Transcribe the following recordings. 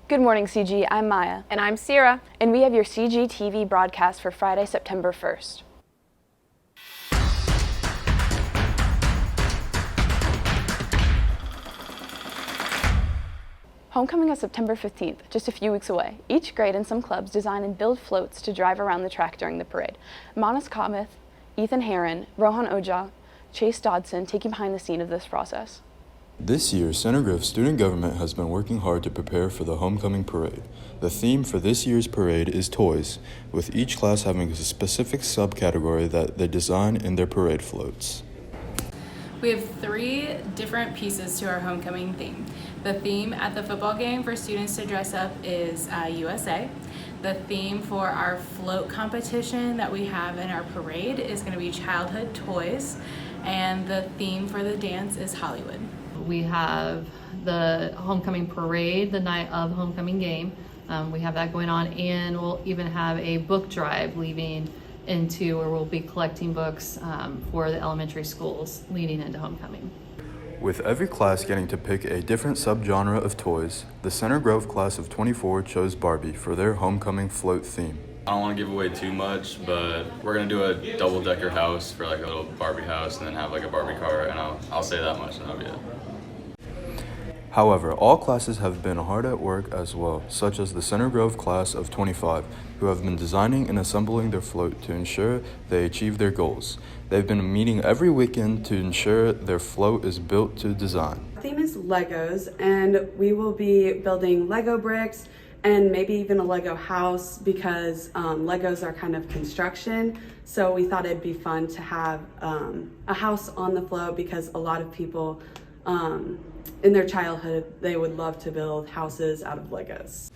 Good morning, CG. I'm Maya. And I'm Sierra. And we have your CGTV broadcast for Friday, September 1st. Homecoming is September 15th, just a few weeks away. Each grade and some clubs design and build floats to drive around the track during the parade. Manas Kamith, Ethan Herron, Rohan Oja, Chase Dodson take you behind the scene of this process. This year, Center Grove Student Government has been working hard to prepare for the homecoming parade. The theme for this year's parade is toys, with each class having a specific subcategory that they design in their parade floats. We have 3 different pieces to our homecoming theme. The theme at the football game for students to dress up is USA. The theme for our float competition that we have in our parade is going to be childhood toys. And the theme for the dance is Hollywood. We have the homecoming parade the night of homecoming game. We have that going on, and we'll even have a book drive leading into where we'll be collecting books for the elementary schools leading into homecoming. With every class getting to pick a different subgenre of toys, the Center Grove class of 24 chose Barbie for their homecoming float theme. I don't want to give away too much, but we're going to do a double-decker house for like a little Barbie house and then have like a Barbie car, and I'll say that much and that'll be it. However, all classes have been hard at work as well, such as the Center Grove class of 25, who have been designing and assembling their float to ensure they achieve their goals. They've been meeting every weekend to ensure their float is built to design. Our theme is Legos, and we will be building Lego bricks and maybe even a Lego house because Legos are kind of construction. So we thought it'd be fun to have a house on the float because a lot of people in their childhood, they would love to build houses out of Legos.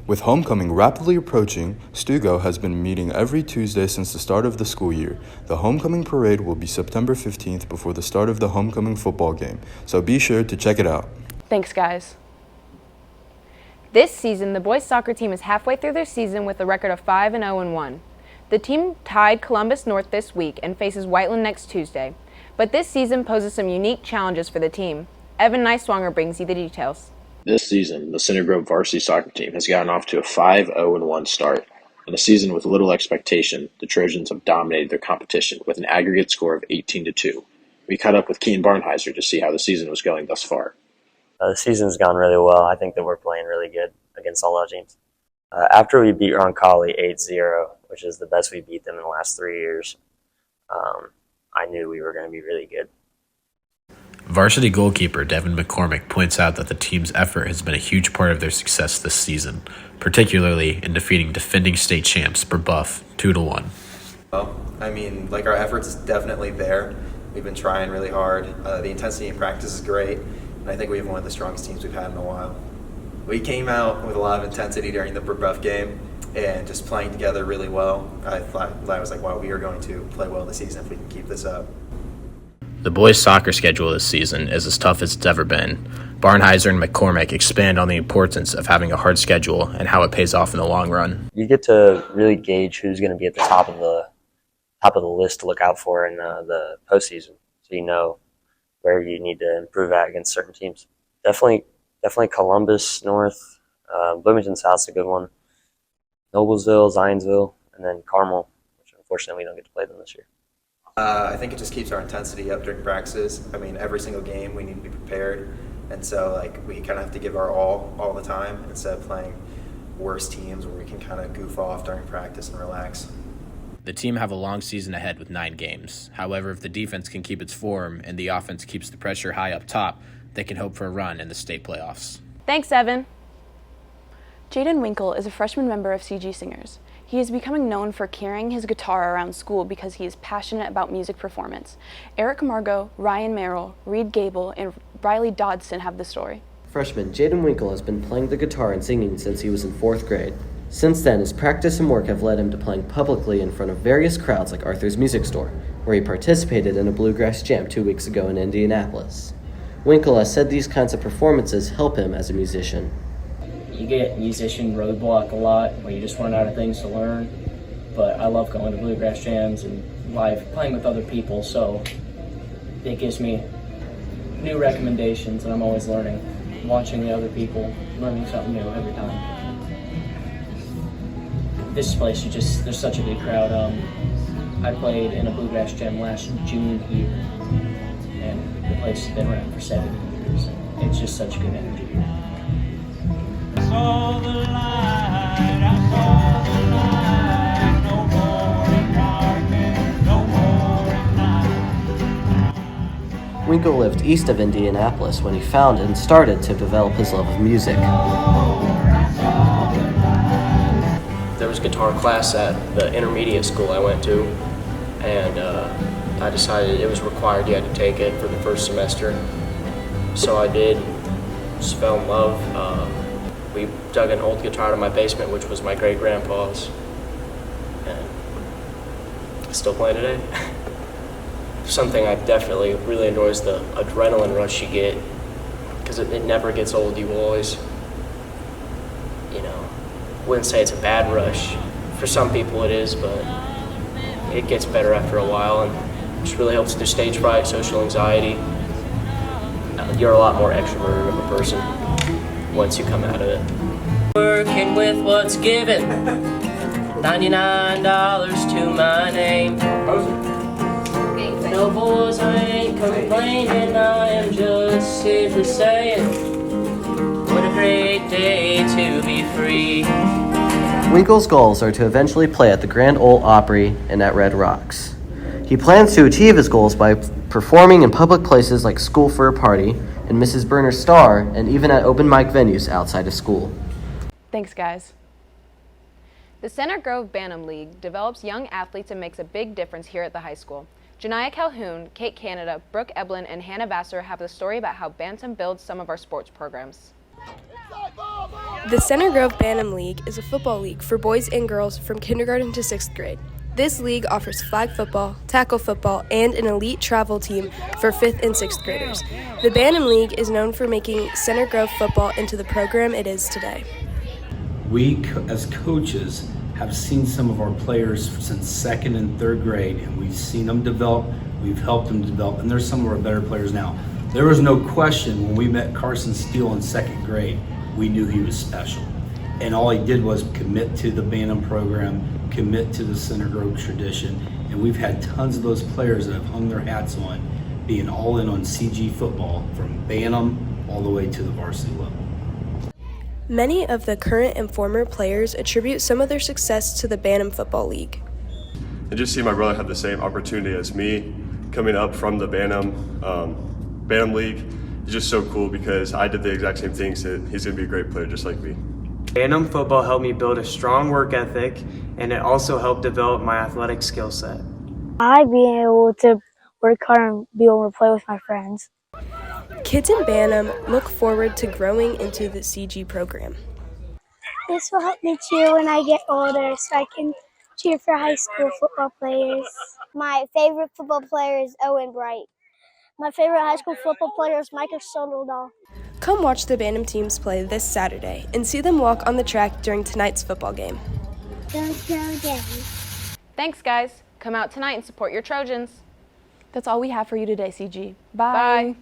With homecoming rapidly approaching, Stugo has been meeting every Tuesday since the start of the school year. The homecoming parade will be September 15th before the start of the homecoming football game, so be sure to check it out. Thanks, guys. This season, the boys soccer team is halfway through their season with a record of 5-0-1. The team tied Columbus North this week and faces Whiteland next Tuesday. But this season poses some unique challenges for the team. Evan Neiswanger brings you the details. This season, the Center Grove varsity soccer team has gotten off to a 5-0-1 start. In a season with little expectation, the Trojans have dominated their competition with an aggregate score of 18-2. We caught up with Keen Barnheiser to see how the season was going thus far. The season's gone really well. I think that we're playing really good against all our teams. After we beat Roncalli 8-0, which is the best we beat them in the last 3 years, I knew we were going to be really good. Varsity goalkeeper Devin McCormick points out that the team's effort has been a huge part of their success this season, particularly in defeating defending state champs Brebeuf 2-1. Well, our efforts is definitely there. We've been trying really hard. The intensity in practice is great, and I think we have one of the strongest teams we've had in a while. We came out with a lot of intensity during the Brebeuf game and just playing together really well. I was like, wow, we are going to play well this season if we can keep this up. The boys' soccer schedule this season is as tough as it's ever been. Barnheiser and McCormick expand on the importance of having a hard schedule and how it pays off in the long run. You get to really gauge who's going to be at the top of the list to look out for in the postseason, so you know where you need to improve at against certain teams. Definitely Columbus North, Bloomington South's a good one. Noblesville, Zionsville, and then Carmel, which unfortunately we don't get to play them this year. I think it just keeps our intensity up during practices. Every single game we need to be prepared, and so we kind of have to give our all the time instead of playing worse teams where we can kind of goof off during practice and relax. The team have a long season ahead with 9 games. However, if the defense can keep its form and the offense keeps the pressure high up top, they can hope for a run in the state playoffs. Thanks, Evan. Jayden Winkle is a freshman member of CG Singers. He is becoming known for carrying his guitar around school because he is passionate about music performance. Eric Margot, Ryan Merrill, Reed Gable, and Riley Dodson have the story. Freshman Jayden Winkle has been playing the guitar and singing since he was in 4th grade. Since then, his practice and work have led him to playing publicly in front of various crowds like Arthur's Music Store, where he participated in a bluegrass jam 2 weeks ago in Indianapolis. Winkle has said these kinds of performances help him as a musician. You get musician roadblock a lot where you just run out of things to learn, but I love going to bluegrass jams and live playing with other people, so it gives me new recommendations and I'm always learning watching the other people, learning something new every time. This place is just, there's such a good crowd. I played in a bluegrass jam last June here, and the place has been around for 70 years. It's just such good energy here. Winkle lived east of Indianapolis when he found and started to develop his love of music. There was guitar class at the intermediate school I went to, and I decided it was required you had to take it for the first semester. So I did, just fell in love. We dug an old guitar out of my basement, which was my great-grandpa's, and I still play today. Something I definitely really enjoy is the adrenaline rush you get, because it never gets old. You always, wouldn't say it's a bad rush. For some people it is, but it gets better after a while, and just really helps with your stage fright, social anxiety. You're a lot more extroverted of a person once you come out of it. Working with what's given, $99 to my name. No boys, I ain't complaining, I am just simply saying, what a great day to be free. Winkle's goals are to eventually play at the Grand Ole Opry and at Red Rocks. He plans to achieve his goals by performing in public places like School for a Party and Mrs. Berner's Star, and even at open mic venues outside of school. Thanks, guys. The Center Grove Bantam League develops young athletes and makes a big difference here at the high school. Janiah Calhoun, Kate Canada, Brooke Eblin, and Hannah Vassar have the story about how Bantam builds some of our sports programs. The Center Grove Bantam League is a football league for boys and girls from kindergarten to 6th grade. This league offers flag football, tackle football, and an elite travel team for 5th and 6th graders. The Bantam League is known for making Center Grove football into the program it is today. We, as coaches, have seen some of our players since 2nd and 3rd grade, and we've seen them develop, we've helped them develop, and they're some of our better players now. There was no question when we met Carson Steele in 2nd grade, we knew he was special. And all he did was commit to the Bantam program, commit to the Center Grove tradition, and we've had tons of those players that have hung their hats on being all in on CG football from Bantam all the way to the varsity level. Many of the current and former players attribute some of their success to the Bantam Football League. And just see my brother have the same opportunity as me coming up from the Bantam League is just so cool because I did the exact same thing, so he's going to be a great player just like me. Bantam football helped me build a strong work ethic, and it also helped develop my athletic skill set. Being able to work hard and be able to play with my friends. Kids in Bantam look forward to growing into the CG program. This will help me cheer when I get older so I can cheer for high school football players. My favorite football player is Owen Bright. My favorite high school football player is Micah Soderdahl. Come watch the Bantam teams play this Saturday and see them walk on the track during tonight's football game. Thanks, guys. Come out tonight and support your Trojans. That's all we have for you today, CG. Bye. Bye.